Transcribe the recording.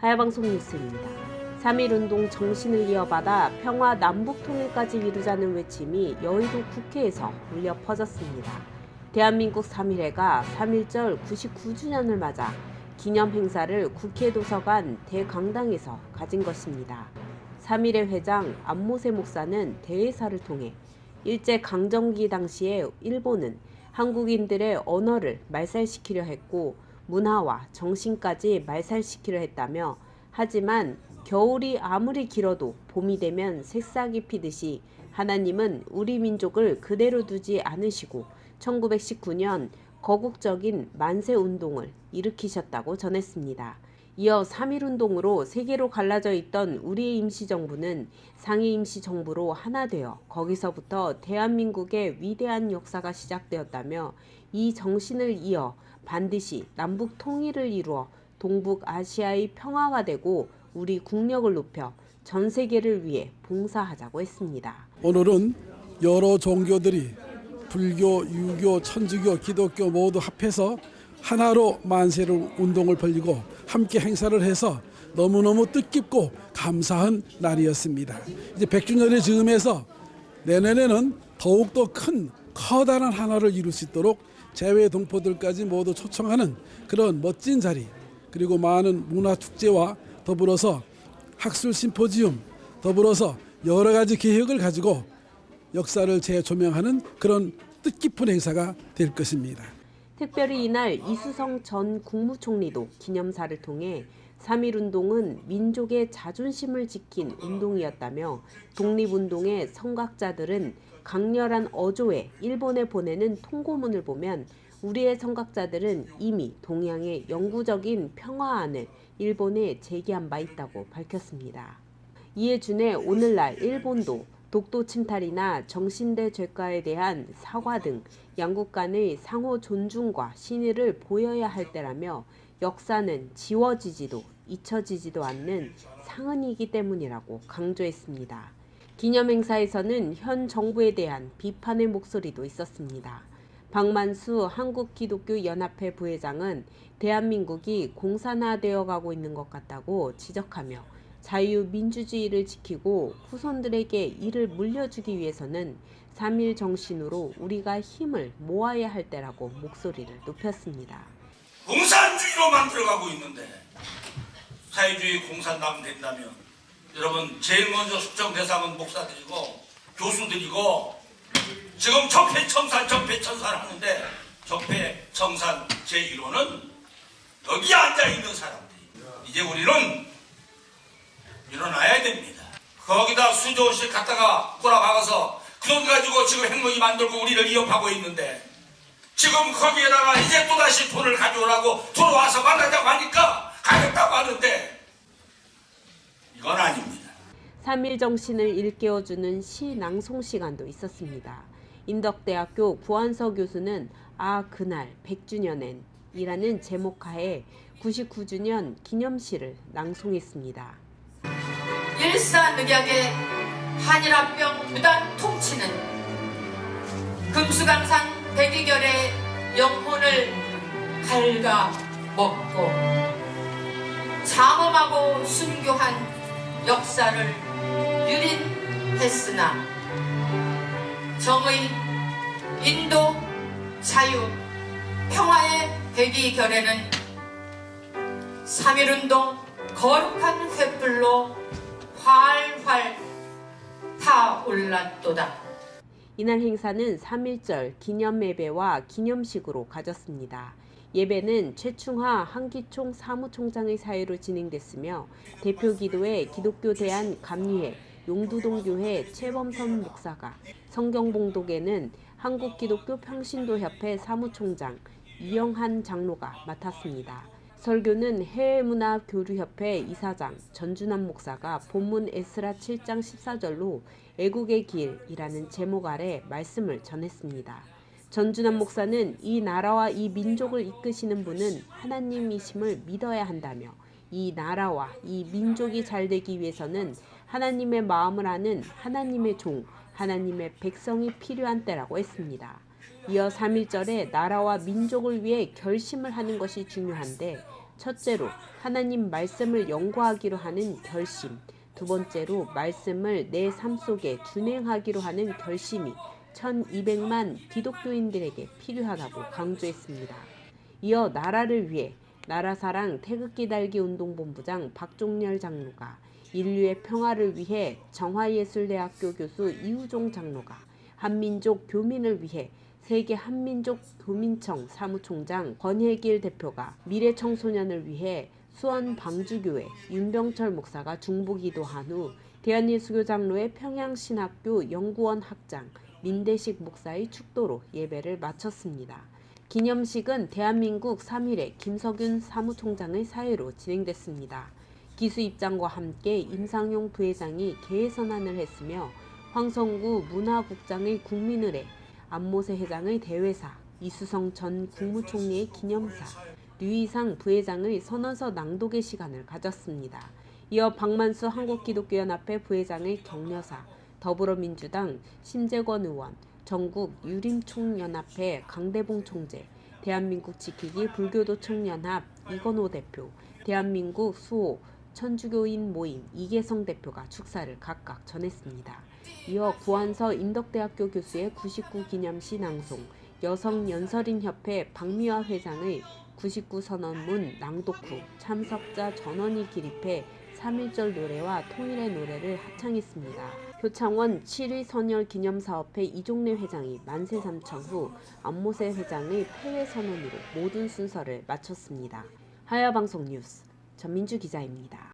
하야방송 뉴스입니다. 3.1운동 정신을 이어받아 평화 남북통일까지 이루자는 외침이 여의도 국회에서 울려 퍼졌습니다. 대한민국 3.1회가 3.1절 99주년을 맞아 기념 행사를 국회 도서관 대강당에서 가진 것입니다. 3.1회 회장 안모세 목사는 대회사를 통해 일제강점기 당시에 일본은 한국인들의 언어를 말살시키려 했고 문화와 정신까지 말살시키려 했다며, 하지만 겨울이 아무리 길어도 봄이 되면 새싹이 피듯이 하나님은 우리 민족을 그대로 두지 않으시고 1919년 거국적인 만세운동을 일으키셨다고 전했습니다. 이어 3.1운동으로 세계로 갈라져 있던 우리의 임시정부는 상해 임시정부로 하나 되어 거기서부터 대한민국의 위대한 역사가 시작되었다며, 이 정신을 이어 반드시 남북 통일을 이루어 동북아시아의 평화가 되고 우리 국력을 높여 전 세계를 위해 봉사하자고 했습니다. 오늘은 여러 종교들이 불교, 유교, 천주교, 기독교 모두 합해서 하나로 만세를 운동을 벌이고 함께 행사를 해서 너무너무 뜻깊고 감사한 날이었습니다. 이제 100주년의 즈음에서 내년에는 더욱더 큰 커다란 하나를 이룰 수 있도록 재외 동포들까지 모두 초청하는 그런 멋진 자리, 그리고 많은 문화축제와 더불어서 학술 심포지움, 더불어서 여러 가지 계획을 가지고 역사를 재조명하는 그런 뜻깊은 행사가 될 것입니다. 특별히 이날 이수성 전 국무총리도 기념사를 통해 3.1운동은 민족의 자존심을 지킨 운동이었다며, 독립운동의 성각자들은 강렬한 어조에 일본에 보내는 통고문을 보면 우리의 성각자들은 이미 동양의 영구적인 평화안을 일본에 제기한 바 있다고 밝혔습니다. 이에 준해 오늘날 일본도 독도 침탈이나 정신대 죄가에 대한 사과 등 양국 간의 상호 존중과 신의를 보여야 할 때라며, 역사는 지워지지도 잊혀지지도 않는 상흔이기 때문이라고 강조했습니다. 기념행사에서는 현 정부에 대한 비판의 목소리도 있었습니다. 박만수 한국기독교연합회 부회장은 대한민국이 공산화되어 가고 있는 것 같다고 지적하며, 자유민주주의를 지키고 후손들에게 이를 물려주기 위해서는 3.1 정신으로 우리가 힘을 모아야 할 때라고 목소리를 높였습니다. 공산주의로 만들어가고 있는데 사회주의 공산당 된다면 여러분, 제일 먼저 숙청 대상은 목사들이고 교수들이고, 지금 적폐청산 하는데 적폐청산 제1호는 여기 앉아있는 사람들이 이제 우리는 일어나야 됩니다. 거기다 수조씩 갖다가 꼬라박아서 그 돈 가지고 지금 핵무기 만들고 우리를 위협하고 있는데, 지금 거기에다가 이제 또다시 돈을 가져오라고 들어와서 만나자고 하니까 가겠다고 하는데 이건 아닙니다. 3.1 정신을 일깨워주는 시 낭송 시간도 있었습니다. 인덕대학교 구한서 교수는 그날 100주년엔 이라는 제목하에 99주년 기념시를 낭송했습니다. 일사늑약의 한일합병 무단 통치는 금수강산 백이결의 영혼을 갉아먹고 장엄하고 순교한 역사를 유린했으나, 정의, 인도, 자유, 평화의 백이결에는 3.1운동 거룩한 횃불로 활활 타올랐도다. 이날 행사는 3.1절 기념 예배와 기념식으로 가졌습니다. 예배는 최충하 한기총 사무총장의 사회로 진행됐으며, 대표 기도에 기독교 대한 감리회 용두동교회 최범선 목사가, 성경봉독에는 한국기독교평신도협회 사무총장 이영한 장로가 맡았습니다. 설교는 해외문화교류협회 이사장 전준환 목사가 본문 에스라 7장 14절로 애국의 길이라는 제목 아래 말씀을 전했습니다. 전준환 목사는 이 나라와 이 민족을 이끄시는 분은 하나님이심을 믿어야 한다며, 이 나라와 이 민족이 잘 되기 위해서는 하나님의 마음을 아는 하나님의 종, 하나님의 백성이 필요한 때라고 했습니다. 이어 3.1절에 나라와 민족을 위해 결심을 하는 것이 중요한데, 첫째로 하나님 말씀을 연구하기로 하는 결심, 두 번째로 말씀을 내 삶 속에 준행하기로 하는 결심이 1200만 기독교인들에게 필요하다고 강조했습니다. 이어 나라를 위해 나라사랑 태극기 달기 운동본부장 박종렬 장로가, 인류의 평화를 위해 정화예술대학교 교수 이우종 장로가, 한민족 교민을 위해 세계 한민족 교민청 사무총장 권혜길 대표가, 미래청소년을 위해 수원 방주교회 윤병철 목사가 중보기도한 후 대한예수교 장로회 평양신학교 연구원 학장 민대식 목사의 축도로 예배를 마쳤습니다. 기념식은 대한민국 3.1의 김석윤 사무총장의 사회로 진행됐습니다. 기수 입장과 함께 임상용 부회장이 개회선언을 했으며 황성구 문화국장의 국민의례, 안모세 회장의 대회사, 이수성 전 국무총리의 기념사, 류이상 부회장의 선언서 낭독의 시간을 가졌습니다. 이어 박만수 한국기독교연합회 부회장의 격려사, 더불어민주당 심재권 의원, 전국 유림총연합회 강대봉 총재, 대한민국 지키기 불교도 청년합 이건호 대표, 대한민국 수호 천주교인 모임 이계성 대표가 축사를 각각 전했습니다. 이어 구한서 인덕대학교 교수의 99기념시 낭송, 여성연설인협회 박미화 회장의 99선언문 낭독 후 참석자 전원이 기립해 3.1절 노래와 통일의 노래를 합창했습니다. 표창원 7위 선열 기념사업회 이종래 회장이 만세 삼청 후 안모세 회장의 폐회 선언으로 모든 순서를 마쳤습니다. 하야방송 뉴스 전민주 기자입니다.